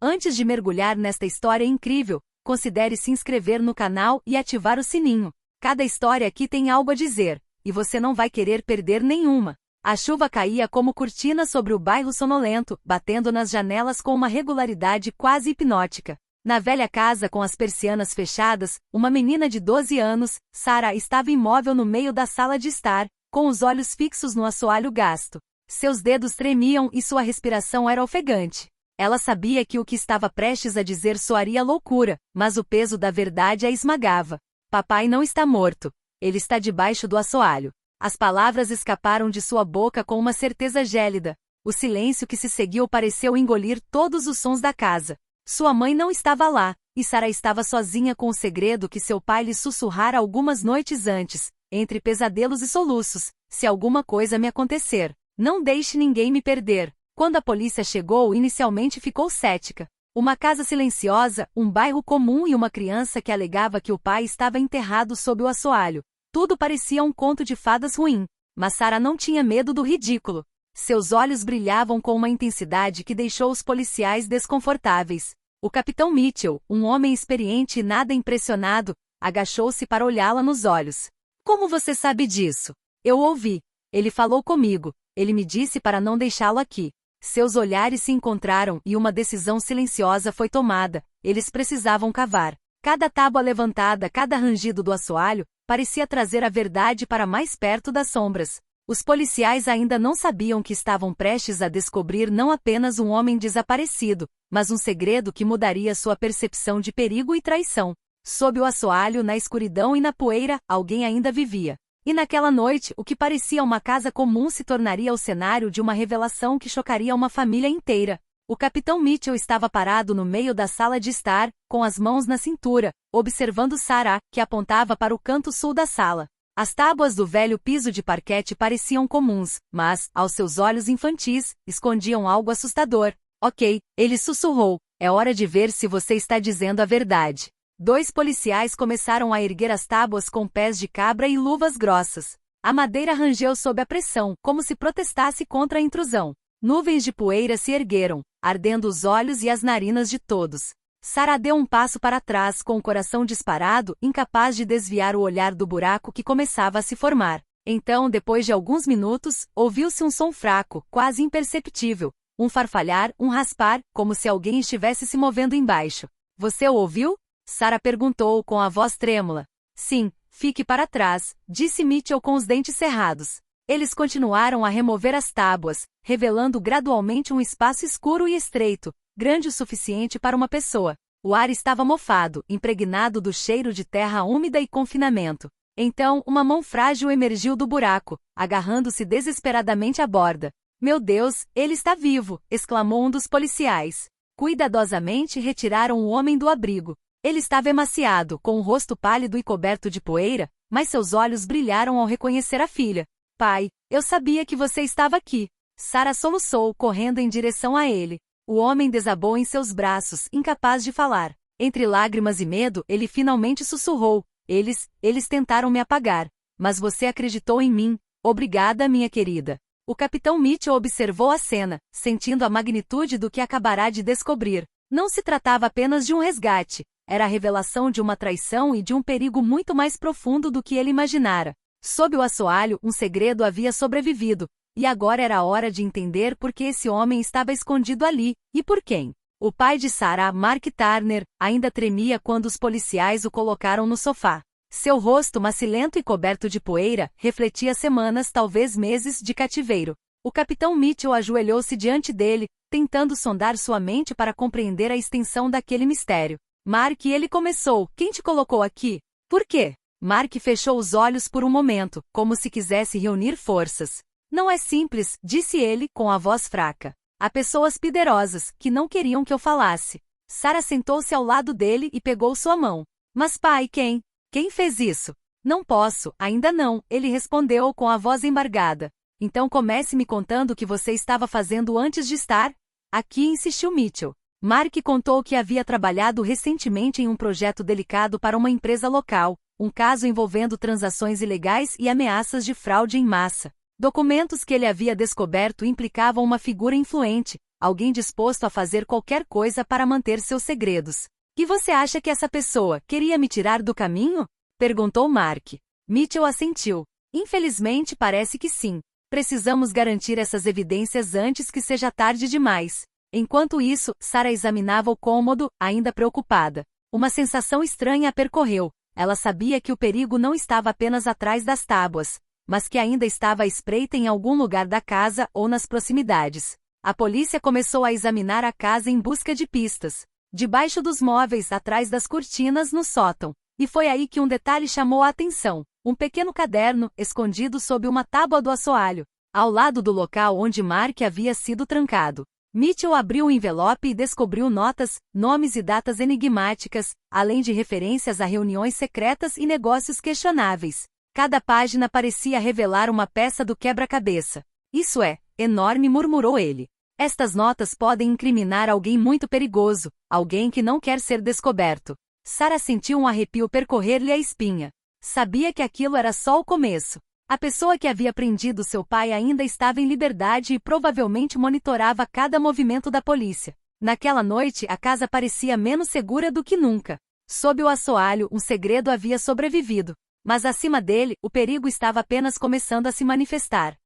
Antes de mergulhar nesta história incrível, considere se inscrever no canal e ativar o sininho. Cada história aqui tem algo a dizer, e você não vai querer perder nenhuma. A chuva caía como cortina sobre o bairro sonolento, batendo nas janelas com uma regularidade quase hipnótica. Na velha casa com as persianas fechadas, uma menina de 12 anos, Sarah, estava imóvel no meio da sala de estar, com os olhos fixos no assoalho gasto. Seus dedos tremiam e sua respiração era ofegante. Ela sabia que o que estava prestes a dizer soaria loucura, mas o peso da verdade a esmagava. Papai não está morto. Ele está debaixo do assoalho. As palavras escaparam de sua boca com uma certeza gélida. O silêncio que se seguiu pareceu engolir todos os sons da casa. Sua mãe não estava lá, e Sarah estava sozinha com o segredo que seu pai lhe sussurrara algumas noites antes, entre pesadelos e soluços: se alguma coisa me acontecer, não deixe ninguém me perder. Quando a polícia chegou, inicialmente ficou cética. Uma casa silenciosa, um bairro comum e uma criança que alegava que o pai estava enterrado sob o assoalho. Tudo parecia um conto de fadas ruim, mas Sarah não tinha medo do ridículo. Seus olhos brilhavam com uma intensidade que deixou os policiais desconfortáveis. O capitão Mitchell, um homem experiente e nada impressionado, agachou-se para olhá-la nos olhos. Como você sabe disso? Eu ouvi. Ele falou comigo. Ele me disse para não deixá-lo aqui. Seus olhares se encontraram e uma decisão silenciosa foi tomada. Eles precisavam cavar. Cada tábua levantada, cada rangido do assoalho, parecia trazer a verdade para mais perto das sombras. Os policiais ainda não sabiam que estavam prestes a descobrir não apenas um homem desaparecido, mas um segredo que mudaria sua percepção de perigo e traição. Sob o assoalho, na escuridão e na poeira, alguém ainda vivia. E naquela noite, o que parecia uma casa comum se tornaria o cenário de uma revelação que chocaria uma família inteira. O capitão Mitchell estava parado no meio da sala de estar, com as mãos na cintura, observando Sarah, que apontava para o canto sul da sala. As tábuas do velho piso de parquete pareciam comuns, mas, aos seus olhos infantis, escondiam algo assustador. Ok, ele sussurrou, é hora de ver se você está dizendo a verdade. 2 policiais começaram a erguer as tábuas com pés de cabra e luvas grossas. A madeira rangeu sob a pressão, como se protestasse contra a intrusão. Nuvens de poeira se ergueram, ardendo os olhos e as narinas de todos. Sarah deu um passo para trás com o coração disparado, incapaz de desviar o olhar do buraco que começava a se formar. Então, depois de alguns minutos, ouviu-se um som fraco, quase imperceptível. Um farfalhar, um raspar, como se alguém estivesse se movendo embaixo. Você o ouviu? Sarah perguntou com a voz trêmula. Sim, fique para trás, disse Mitchell com os dentes cerrados. Eles continuaram a remover as tábuas, revelando gradualmente um espaço escuro e estreito, grande o suficiente para uma pessoa. O ar estava mofado, impregnado do cheiro de terra úmida e confinamento. Então, uma mão frágil emergiu do buraco, agarrando-se desesperadamente à borda. Meu Deus, ele está vivo! Exclamou um dos policiais. Cuidadosamente retiraram o homem do abrigo. Ele estava emaciado, com o rosto pálido e coberto de poeira, mas seus olhos brilharam ao reconhecer a filha. Pai, eu sabia que você estava aqui. Sarah soluçou, correndo em direção a ele. O homem desabou em seus braços, incapaz de falar. Entre lágrimas e medo, ele finalmente sussurrou. Eles tentaram me apagar. Mas você acreditou em mim. Obrigada, minha querida. O capitão Mitchell observou a cena, sentindo a magnitude do que acabará de descobrir. Não se tratava apenas de um resgate. Era a revelação de uma traição e de um perigo muito mais profundo do que ele imaginara. Sob o assoalho, um segredo havia sobrevivido, e agora era a hora de entender por que esse homem estava escondido ali, e por quem. O pai de Sarah, Mark Turner, ainda tremia quando os policiais o colocaram no sofá. Seu rosto macilento e coberto de poeira refletia semanas, talvez meses, de cativeiro. O capitão Mitchell ajoelhou-se diante dele, tentando sondar sua mente para compreender a extensão daquele mistério. Mark, ele começou. Quem te colocou aqui? Por quê? Mark fechou os olhos por um momento, como se quisesse reunir forças. Não é simples, disse ele, com a voz fraca. Há pessoas poderosas, que não queriam que eu falasse. Sarah sentou-se ao lado dele e pegou sua mão. Mas pai, quem? Quem fez isso? Não posso, ainda não, ele respondeu com a voz embargada. Então comece me contando o que você estava fazendo antes de estar aqui, insistiu Mitchell. Mark contou que havia trabalhado recentemente em um projeto delicado para uma empresa local, um caso envolvendo transações ilegais e ameaças de fraude em massa. Documentos que ele havia descoberto implicavam uma figura influente, alguém disposto a fazer qualquer coisa para manter seus segredos. E você acha que essa pessoa queria me tirar do caminho? Perguntou Mark. Mitchell assentiu. Infelizmente parece que sim. Precisamos garantir essas evidências antes que seja tarde demais. Enquanto isso, Sarah examinava o cômodo, ainda preocupada. Uma sensação estranha a percorreu. Ela sabia que o perigo não estava apenas atrás das tábuas, mas que ainda estava à espreita em algum lugar da casa ou nas proximidades. A polícia começou a examinar a casa em busca de pistas. Debaixo dos móveis, atrás das cortinas, no sótão. E foi aí que um detalhe chamou a atenção. Um pequeno caderno, escondido sob uma tábua do assoalho, ao lado do local onde Mark havia sido trancado. Mitchell abriu o envelope e descobriu notas, nomes e datas enigmáticas, além de referências a reuniões secretas e negócios questionáveis. Cada página parecia revelar uma peça do quebra-cabeça. Isso é, enorme, murmurou ele. Estas notas podem incriminar alguém muito perigoso, alguém que não quer ser descoberto. Sarah sentiu um arrepio percorrer-lhe a espinha. Sabia que aquilo era só o começo. A pessoa que havia prendido seu pai ainda estava em liberdade e provavelmente monitorava cada movimento da polícia. Naquela noite, a casa parecia menos segura do que nunca. Sob o assoalho, um segredo havia sobrevivido. Mas acima dele, o perigo estava apenas começando a se manifestar.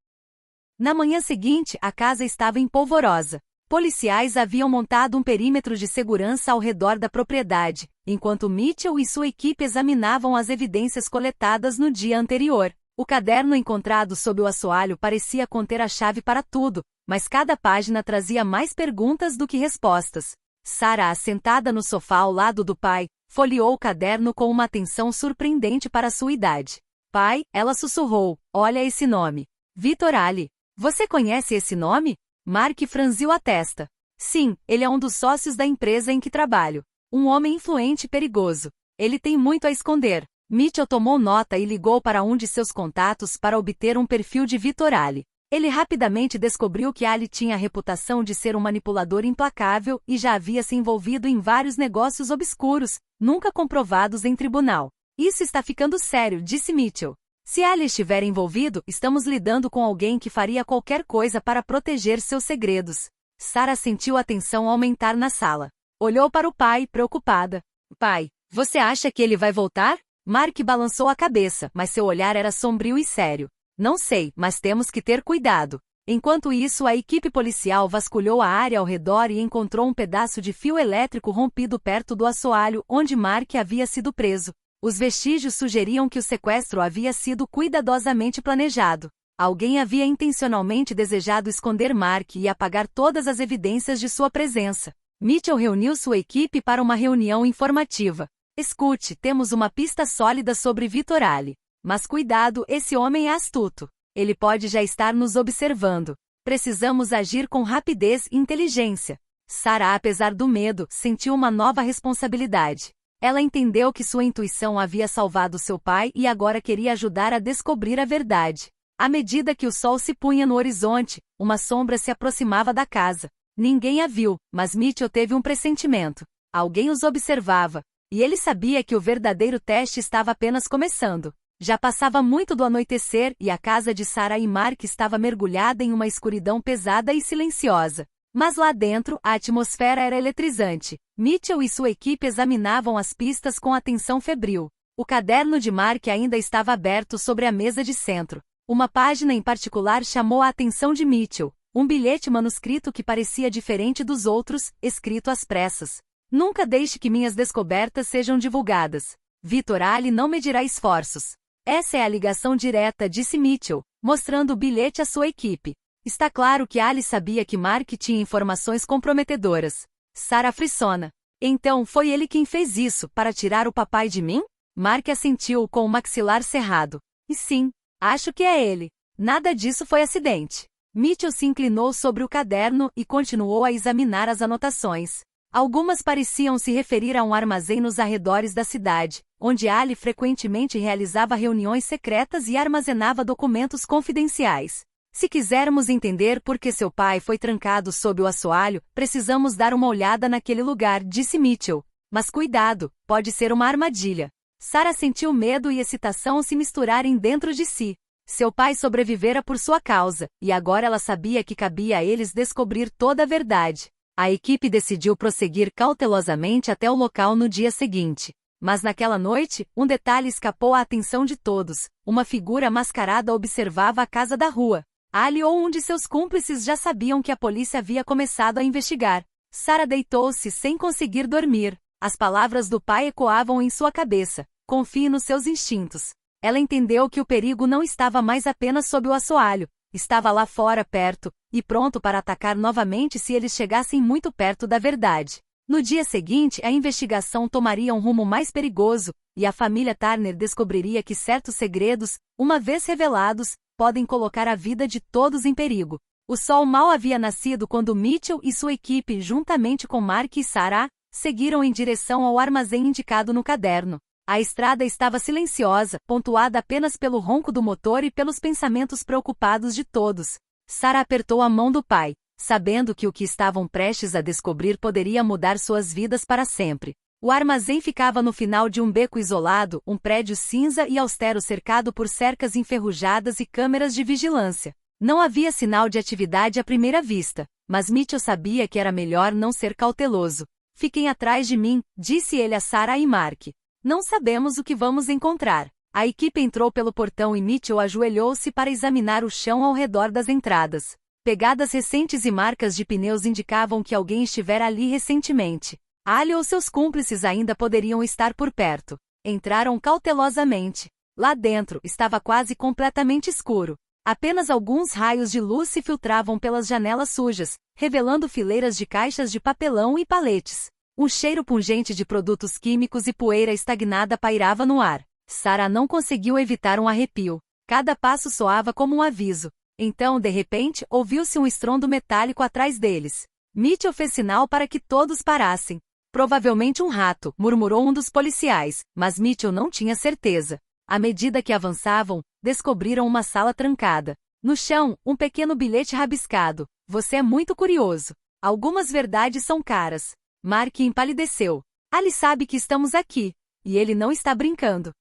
Na manhã seguinte, a casa estava em polvorosa. Policiais haviam montado um perímetro de segurança ao redor da propriedade, enquanto Mitchell e sua equipe examinavam as evidências coletadas no dia anterior. O caderno encontrado sob o assoalho parecia conter a chave para tudo, mas cada página trazia mais perguntas do que respostas. Sarah, assentada no sofá ao lado do pai, folheou o caderno com uma atenção surpreendente para sua idade. Pai, ela sussurrou, olha esse nome. Victor Ali. Você conhece esse nome? Mark franziu a testa. Sim, ele é um dos sócios da empresa em que trabalho. Um homem influente e perigoso. Ele tem muito a esconder. Mitchell tomou nota e ligou para um de seus contatos para obter um perfil de Victor Ali. Ele rapidamente descobriu que Ali tinha a reputação de ser um manipulador implacável e já havia se envolvido em vários negócios obscuros, nunca comprovados em tribunal. Isso está ficando sério, disse Mitchell. Se Ali estiver envolvido, estamos lidando com alguém que faria qualquer coisa para proteger seus segredos. Sarah sentiu a tensão aumentar na sala. Olhou para o pai, preocupada. Pai, você acha que ele vai voltar? Mark balançou a cabeça, mas seu olhar era sombrio e sério. Não sei, mas temos que ter cuidado. Enquanto isso, a equipe policial vasculhou a área ao redor e encontrou um pedaço de fio elétrico rompido perto do assoalho onde Mark havia sido preso. Os vestígios sugeriam que o sequestro havia sido cuidadosamente planejado. Alguém havia intencionalmente desejado esconder Mark e apagar todas as evidências de sua presença. Mitchell reuniu sua equipe para uma reunião informativa. Escute, temos uma pista sólida sobre Victor Ali. Mas cuidado, esse homem é astuto. Ele pode já estar nos observando. Precisamos agir com rapidez e inteligência. Sarah, apesar do medo, sentiu uma nova responsabilidade. Ela entendeu que sua intuição havia salvado seu pai e agora queria ajudar a descobrir a verdade. À medida que o sol se punha no horizonte, uma sombra se aproximava da casa. Ninguém a viu, mas Mitchell teve um pressentimento. Alguém os observava. E ele sabia que o verdadeiro teste estava apenas começando. Já passava muito do anoitecer e a casa de Sarah e Mark estava mergulhada em uma escuridão pesada e silenciosa. Mas lá dentro, a atmosfera era eletrizante. Mitchell e sua equipe examinavam as pistas com atenção febril. O caderno de Mark ainda estava aberto sobre a mesa de centro. Uma página em particular chamou a atenção de Mitchell. Um bilhete manuscrito que parecia diferente dos outros, escrito às pressas. Nunca deixe que minhas descobertas sejam divulgadas. Victor Ali não medirá esforços. Essa é a ligação direta, disse Mitchell, mostrando o bilhete à sua equipe. Está claro que Ali sabia que Mark tinha informações comprometedoras. Sarah frissona. Então foi ele quem fez isso, para tirar o papai de mim? Mark assentiu com o maxilar cerrado. E sim, acho que é ele. Nada disso foi acidente. Mitchell se inclinou sobre o caderno e continuou a examinar as anotações. Algumas pareciam se referir a um armazém nos arredores da cidade, onde Ali frequentemente realizava reuniões secretas e armazenava documentos confidenciais. Se quisermos entender por que seu pai foi trancado sob o assoalho, precisamos dar uma olhada naquele lugar, disse Mitchell. Mas cuidado, pode ser uma armadilha. Sarah sentiu medo e excitação se misturarem dentro de si. Seu pai sobrevivera por sua causa, e agora ela sabia que cabia a eles descobrir toda a verdade. A equipe decidiu prosseguir cautelosamente até o local no dia seguinte. Mas naquela noite, um detalhe escapou à atenção de todos. Uma figura mascarada observava a casa da rua. Ali ou um de seus cúmplices já sabiam que a polícia havia começado a investigar. Sarah deitou-se sem conseguir dormir. As palavras do pai ecoavam em sua cabeça. Confie nos seus instintos. Ela entendeu que o perigo não estava mais apenas sob o assoalho. Estava lá fora perto, e pronto para atacar novamente se eles chegassem muito perto da verdade. No dia seguinte, a investigação tomaria um rumo mais perigoso, e a família Turner descobriria que certos segredos, uma vez revelados, podem colocar a vida de todos em perigo. O sol mal havia nascido quando Mitchell e sua equipe, juntamente com Mark e Sarah, seguiram em direção ao armazém indicado no caderno. A estrada estava silenciosa, pontuada apenas pelo ronco do motor e pelos pensamentos preocupados de todos. Sarah apertou a mão do pai, sabendo que o que estavam prestes a descobrir poderia mudar suas vidas para sempre. O armazém ficava no final de um beco isolado, um prédio cinza e austero cercado por cercas enferrujadas e câmeras de vigilância. Não havia sinal de atividade à primeira vista, mas Mitchell sabia que era melhor não ser cauteloso. Fiquem atrás de mim, disse ele a Sarah e Mark. Não sabemos o que vamos encontrar. A equipe entrou pelo portão e Mitchell ajoelhou-se para examinar o chão ao redor das entradas. Pegadas recentes e marcas de pneus indicavam que alguém estivera ali recentemente. Ali ou seus cúmplices ainda poderiam estar por perto. Entraram cautelosamente. Lá dentro, estava quase completamente escuro. Apenas alguns raios de luz se filtravam pelas janelas sujas, revelando fileiras de caixas de papelão e paletes. Um cheiro pungente de produtos químicos e poeira estagnada pairava no ar. Sarah não conseguiu evitar um arrepio. Cada passo soava como um aviso. Então, de repente, ouviu-se um estrondo metálico atrás deles. Mitchell fez sinal para que todos parassem. Provavelmente um rato, murmurou um dos policiais, mas Mitchell não tinha certeza. À medida que avançavam, descobriram uma sala trancada. No chão, um pequeno bilhete rabiscado. Você é muito curioso. Algumas verdades são caras. Mark empalideceu. Ali sabe que estamos aqui. E ele não está brincando.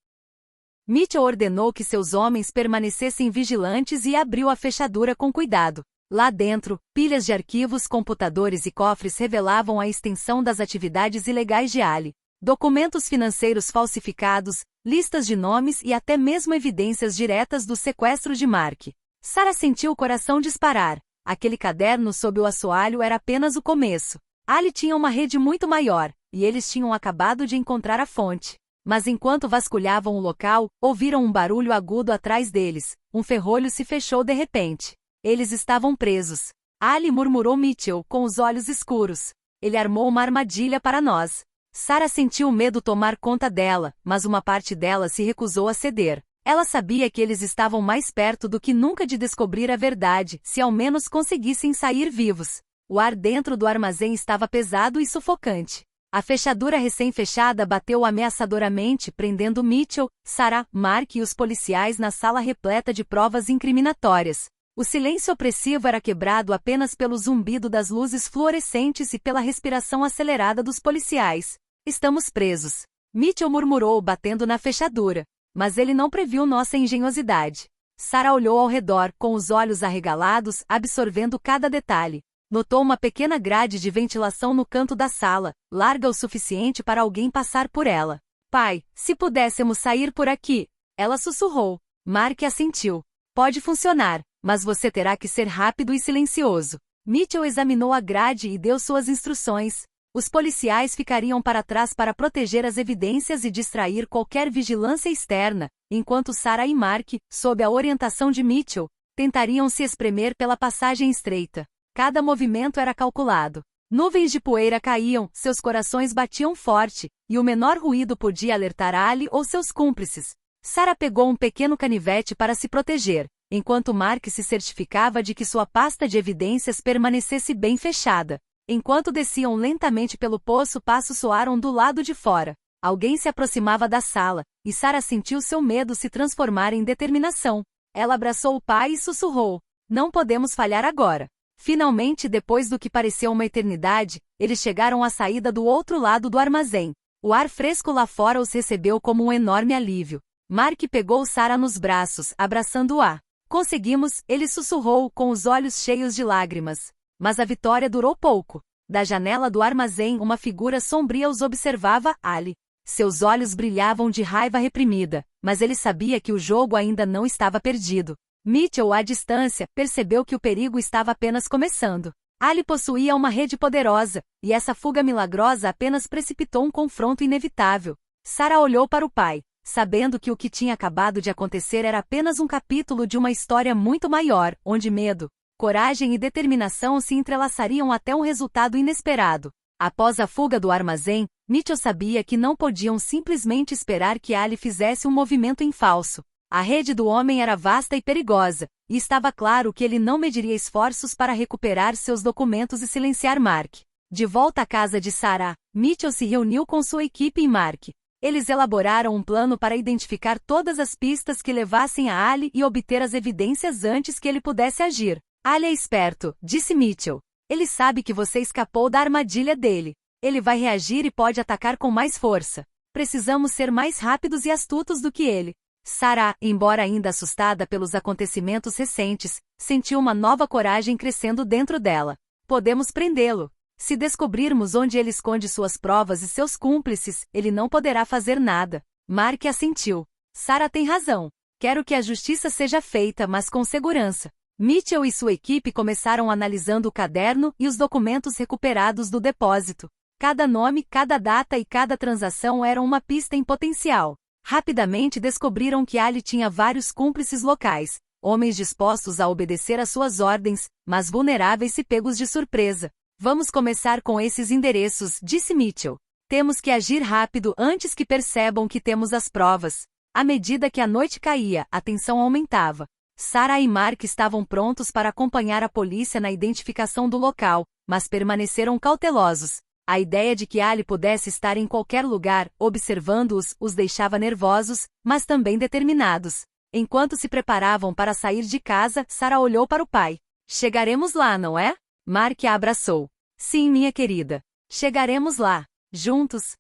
Mitchell ordenou que seus homens permanecessem vigilantes e abriu a fechadura com cuidado. Lá dentro, pilhas de arquivos, computadores e cofres revelavam a extensão das atividades ilegais de Ali. Documentos financeiros falsificados, listas de nomes e até mesmo evidências diretas do sequestro de Mark. Sarah sentiu o coração disparar. Aquele caderno sob o assoalho era apenas o começo. Ali tinha uma rede muito maior, e eles tinham acabado de encontrar a fonte. Mas enquanto vasculhavam o local, ouviram um barulho agudo atrás deles. Um ferrolho se fechou de repente. Eles estavam presos. Ali, murmurou Mitchell, com os olhos escuros. Ele armou uma armadilha para nós. Sarah sentiu o medo tomar conta dela, mas uma parte dela se recusou a ceder. Ela sabia que eles estavam mais perto do que nunca de descobrir a verdade, se ao menos conseguissem sair vivos. O ar dentro do armazém estava pesado e sufocante. A fechadura recém-fechada bateu ameaçadoramente, prendendo Mitchell, Sarah, Mark e os policiais na sala repleta de provas incriminatórias. O silêncio opressivo era quebrado apenas pelo zumbido das luzes fluorescentes e pela respiração acelerada dos policiais. Estamos presos. Mitchell murmurou, batendo na fechadura. Mas ele não previu nossa engenhosidade. Sarah olhou ao redor, com os olhos arregalados, absorvendo cada detalhe. Notou uma pequena grade de ventilação no canto da sala, larga o suficiente para alguém passar por ela. Pai, se pudéssemos sair por aqui, ela sussurrou. Mark assentiu. Pode funcionar, mas você terá que ser rápido e silencioso. Mitchell examinou a grade e deu suas instruções. Os policiais ficariam para trás para proteger as evidências e distrair qualquer vigilância externa, enquanto Sarah e Mark, sob a orientação de Mitchell, tentariam se espremer pela passagem estreita. Cada movimento era calculado. Nuvens de poeira caíam, seus corações batiam forte, e o menor ruído podia alertar Ali ou seus cúmplices. Sarah pegou um pequeno canivete para se proteger, enquanto Mark se certificava de que sua pasta de evidências permanecesse bem fechada. Enquanto desciam lentamente pelo poço, passos soaram do lado de fora. Alguém se aproximava da sala, e Sarah sentiu seu medo se transformar em determinação. Ela abraçou o pai e sussurrou. Não podemos falhar agora. Finalmente, depois do que pareceu uma eternidade, eles chegaram à saída do outro lado do armazém. O ar fresco lá fora os recebeu como um enorme alívio. Mark pegou Sarah nos braços, abraçando-a. Conseguimos, ele sussurrou, com os olhos cheios de lágrimas. Mas a vitória durou pouco. Da janela do armazém uma figura sombria os observava, Ali. Seus olhos brilhavam de raiva reprimida, mas ele sabia que o jogo ainda não estava perdido. Mitchell, à distância, percebeu que o perigo estava apenas começando. Ali possuía uma rede poderosa, e essa fuga milagrosa apenas precipitou um confronto inevitável. Sarah olhou para o pai, sabendo que o que tinha acabado de acontecer era apenas um capítulo de uma história muito maior, onde medo, coragem e determinação se entrelaçariam até um resultado inesperado. Após a fuga do armazém, Mitchell sabia que não podiam simplesmente esperar que Ali fizesse um movimento em falso. A rede do homem era vasta e perigosa, e estava claro que ele não mediria esforços para recuperar seus documentos e silenciar Mark. De volta à casa de Sarah, Mitchell se reuniu com sua equipe e Mark. Eles elaboraram um plano para identificar todas as pistas que levassem a Ali e obter as evidências antes que ele pudesse agir. Ali é esperto, disse Mitchell. Ele sabe que você escapou da armadilha dele. Ele vai reagir e pode atacar com mais força. Precisamos ser mais rápidos e astutos do que ele. Sarah, embora ainda assustada pelos acontecimentos recentes, sentiu uma nova coragem crescendo dentro dela. Podemos prendê-lo. Se descobrirmos onde ele esconde suas provas e seus cúmplices, ele não poderá fazer nada. Mark assentiu. Sarah tem razão. Quero que a justiça seja feita, mas com segurança. Mitchell e sua equipe começaram analisando o caderno e os documentos recuperados do depósito. Cada nome, cada data e cada transação eram uma pista em potencial. Rapidamente descobriram que Ali tinha vários cúmplices locais, homens dispostos a obedecer às suas ordens, mas vulneráveis se pegos de surpresa. Vamos começar com esses endereços, disse Mitchell. Temos que agir rápido antes que percebam que temos as provas. À medida que a noite caía, a tensão aumentava. Sarah e Mark estavam prontos para acompanhar a polícia na identificação do local, mas permaneceram cautelosos. A ideia de que Ali pudesse estar em qualquer lugar, observando-os, os deixava nervosos, mas também determinados. Enquanto se preparavam para sair de casa, Sarah olhou para o pai. Chegaremos lá, não é? Mark a abraçou. Sim, minha querida. Chegaremos lá. Juntos.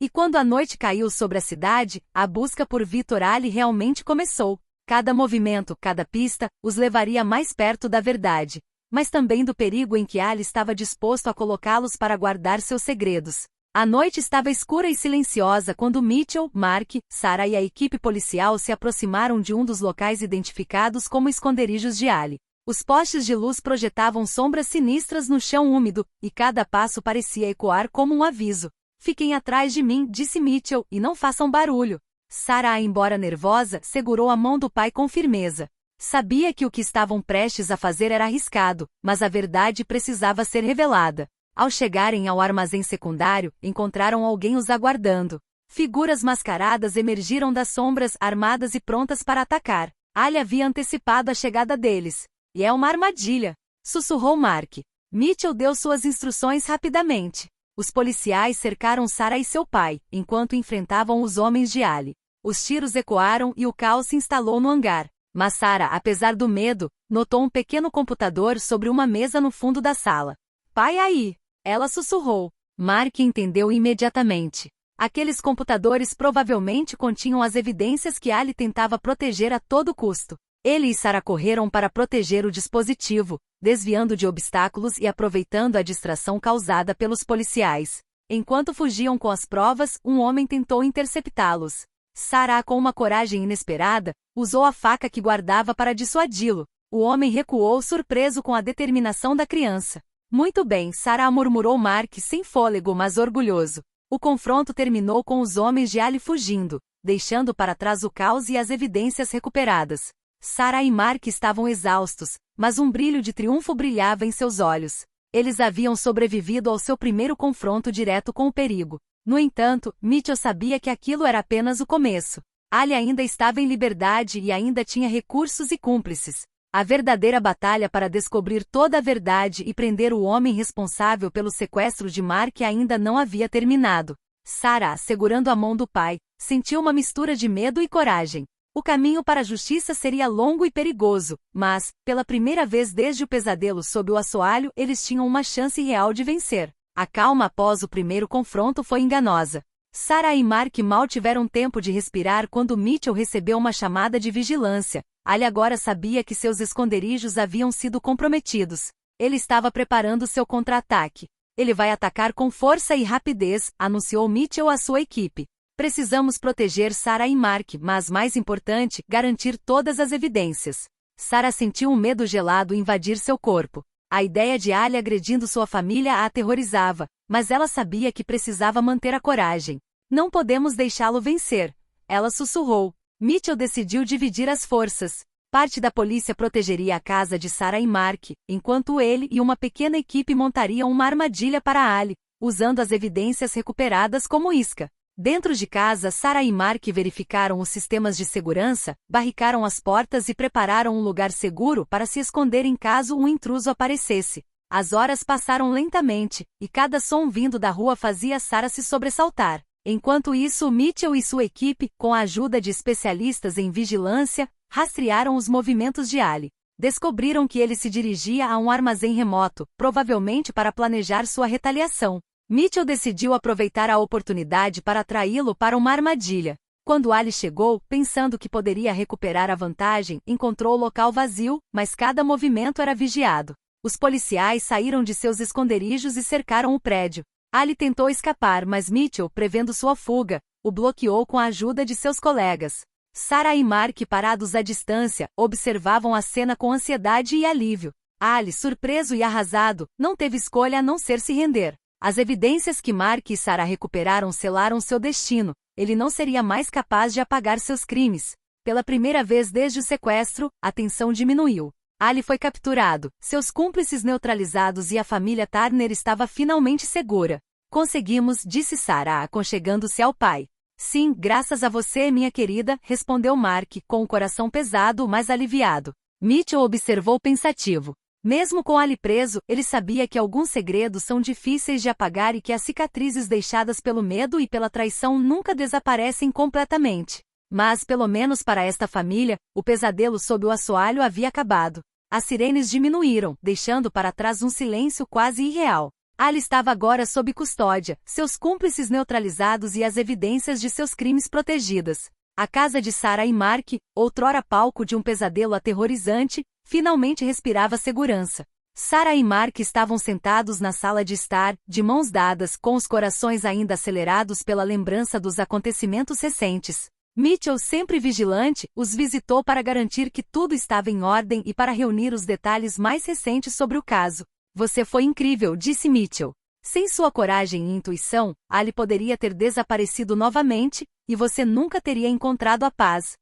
E quando a noite caiu sobre a cidade, a busca por Victor Ali realmente começou. Cada movimento, cada pista, os levaria mais perto da verdade. Mas também do perigo em que Ali estava disposto a colocá-los para guardar seus segredos. A noite estava escura e silenciosa quando Mitchell, Mark, Sarah e a equipe policial se aproximaram de um dos locais identificados como esconderijos de Ali. Os postes de luz projetavam sombras sinistras no chão úmido, e cada passo parecia ecoar como um aviso. Fiquem atrás de mim, disse Mitchell, e não façam barulho. Sarah, embora nervosa, segurou a mão do pai com firmeza. Sabia que o que estavam prestes a fazer era arriscado, mas a verdade precisava ser revelada. Ao chegarem ao armazém secundário, encontraram alguém os aguardando. Figuras mascaradas emergiram das sombras, armadas e prontas para atacar. Ali havia antecipado a chegada deles. E é uma armadilha, sussurrou Mark. Mitchell deu suas instruções rapidamente. Os policiais cercaram Sarah e seu pai, enquanto enfrentavam os homens de Ali. Os tiros ecoaram e o caos se instalou no hangar. Mas Sarah, apesar do medo, notou um pequeno computador sobre uma mesa no fundo da sala. Pai aí! Ela sussurrou. Mark entendeu imediatamente. Aqueles computadores provavelmente continham as evidências que Ali tentava proteger a todo custo. Ele e Sarah correram para proteger o dispositivo, desviando de obstáculos e aproveitando a distração causada pelos policiais. Enquanto fugiam com as provas, um homem tentou interceptá-los. Sarah, com uma coragem inesperada, usou a faca que guardava para dissuadi-lo. O homem recuou surpreso com a determinação da criança. Muito bem, Sarah, murmurou Mark sem fôlego, mas orgulhoso. O confronto terminou com os homens de Ali fugindo, deixando para trás o caos e as evidências recuperadas. Sarah e Mark estavam exaustos, mas um brilho de triunfo brilhava em seus olhos. Eles haviam sobrevivido ao seu primeiro confronto direto com o perigo. No entanto, Mitchell sabia que aquilo era apenas o começo. Ali ainda estava em liberdade e ainda tinha recursos e cúmplices. A verdadeira batalha para descobrir toda a verdade e prender o homem responsável pelo sequestro de Mark ainda não havia terminado. Sarah, segurando a mão do pai, sentiu uma mistura de medo e coragem. O caminho para a justiça seria longo e perigoso, mas, pela primeira vez desde o pesadelo sob o assoalho, eles tinham uma chance real de vencer. A calma após o primeiro confronto foi enganosa. Sarah e Mark mal tiveram tempo de respirar quando Mitchell recebeu uma chamada de vigilância. Ali agora sabia que seus esconderijos haviam sido comprometidos. Ele estava preparando seu contra-ataque. Ele vai atacar com força e rapidez, anunciou Mitchell à sua equipe. Precisamos proteger Sarah e Mark, mas mais importante, garantir todas as evidências. Sarah sentiu um medo gelado invadir seu corpo. A ideia de Ali agredindo sua família a aterrorizava, mas ela sabia que precisava manter a coragem. Não podemos deixá-lo vencer. Ela sussurrou. Mitchell decidiu dividir as forças. Parte da polícia protegeria a casa de Sarah e Mark, enquanto ele e uma pequena equipe montariam uma armadilha para Ali, usando as evidências recuperadas como isca. Dentro de casa, Sarah e Mark verificaram os sistemas de segurança, barricaram as portas e prepararam um lugar seguro para se esconderem caso um intruso aparecesse. As horas passaram lentamente, e cada som vindo da rua fazia Sarah se sobressaltar. Enquanto isso, Mitchell e sua equipe, com a ajuda de especialistas em vigilância, rastrearam os movimentos de Ali. Descobriram que ele se dirigia a um armazém remoto, provavelmente para planejar sua retaliação. Mitchell decidiu aproveitar a oportunidade para atraí-lo para uma armadilha. Quando Ali chegou, pensando que poderia recuperar a vantagem, encontrou o local vazio, mas cada movimento era vigiado. Os policiais saíram de seus esconderijos e cercaram o prédio. Ali tentou escapar, mas Mitchell, prevendo sua fuga, o bloqueou com a ajuda de seus colegas. Sarah e Mark, parados à distância, observavam a cena com ansiedade e alívio. Ali, surpreso e arrasado, não teve escolha a não ser se render. As evidências que Mark e Sarah recuperaram selaram seu destino. Ele não seria mais capaz de apagar seus crimes. Pela primeira vez desde o sequestro, a tensão diminuiu. Ali foi capturado, seus cúmplices neutralizados e a família Turner estava finalmente segura. Conseguimos, disse Sarah, aconchegando-se ao pai. Sim, graças a você, minha querida, respondeu Mark, com o coração pesado mas aliviado. Mitchell observou pensativo. Mesmo com Ali preso, ele sabia que alguns segredos são difíceis de apagar e que as cicatrizes deixadas pelo medo e pela traição nunca desaparecem completamente. Mas, pelo menos para esta família, o pesadelo sob o assoalho havia acabado. As sirenes diminuíram, deixando para trás um silêncio quase irreal. Ali estava agora sob custódia, seus cúmplices neutralizados e as evidências de seus crimes protegidas. A casa de Sarah e Mark, outrora palco de um pesadelo aterrorizante, finalmente respirava segurança. Sarah e Mark estavam sentados na sala de estar, de mãos dadas, com os corações ainda acelerados pela lembrança dos acontecimentos recentes. Mitchell, sempre vigilante, os visitou para garantir que tudo estava em ordem e para reunir os detalhes mais recentes sobre o caso. Você foi incrível, disse Mitchell. Sem sua coragem e intuição, Ali poderia ter desaparecido novamente, e você nunca teria encontrado a paz.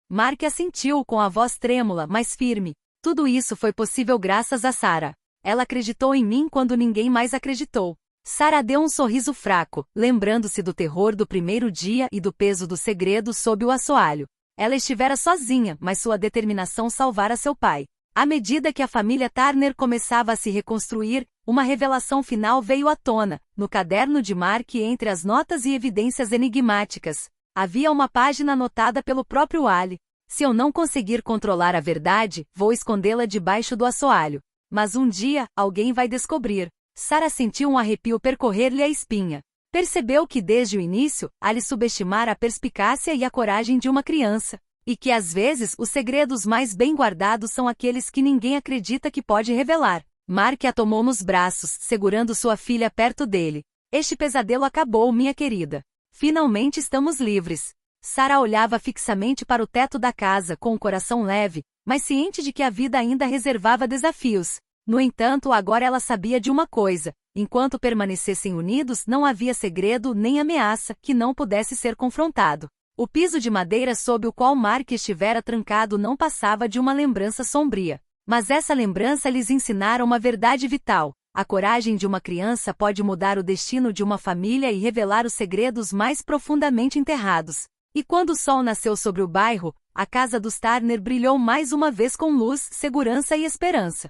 Mark assentiu com a voz trêmula, mas firme. Tudo isso foi possível graças a Sarah. Ela acreditou em mim quando ninguém mais acreditou. Sarah deu um sorriso fraco, lembrando-se do terror do primeiro dia e do peso do segredo sob o assoalho. Ela estivera sozinha, mas sua determinação salvara seu pai. À medida que a família Turner começava a se reconstruir, uma revelação final veio à tona. No caderno de Mark, entre as notas e evidências enigmáticas, havia uma página anotada pelo próprio Ali. Se eu não conseguir controlar a verdade, vou escondê-la debaixo do assoalho. Mas um dia, alguém vai descobrir. Sarah sentiu um arrepio percorrer-lhe a espinha. Percebeu que desde o início, Ali subestimara a perspicácia e a coragem de uma criança. E que às vezes os segredos mais bem guardados são aqueles que ninguém acredita que pode revelar. Mark a tomou nos braços, segurando sua filha perto dele. Este pesadelo acabou, minha querida. Finalmente estamos livres. Sarah olhava fixamente para o teto da casa com o coração leve, mas ciente de que a vida ainda reservava desafios. No entanto, agora ela sabia de uma coisa: enquanto permanecessem unidos, não havia segredo nem ameaça que não pudesse ser confrontado. O piso de madeira sob o qual Mark estivera trancado não passava de uma lembrança sombria. Mas essa lembrança lhes ensinara uma verdade vital. A coragem de uma criança pode mudar o destino de uma família e revelar os segredos mais profundamente enterrados. E quando o sol nasceu sobre o bairro, a casa dos Turner brilhou mais uma vez com luz, segurança e esperança.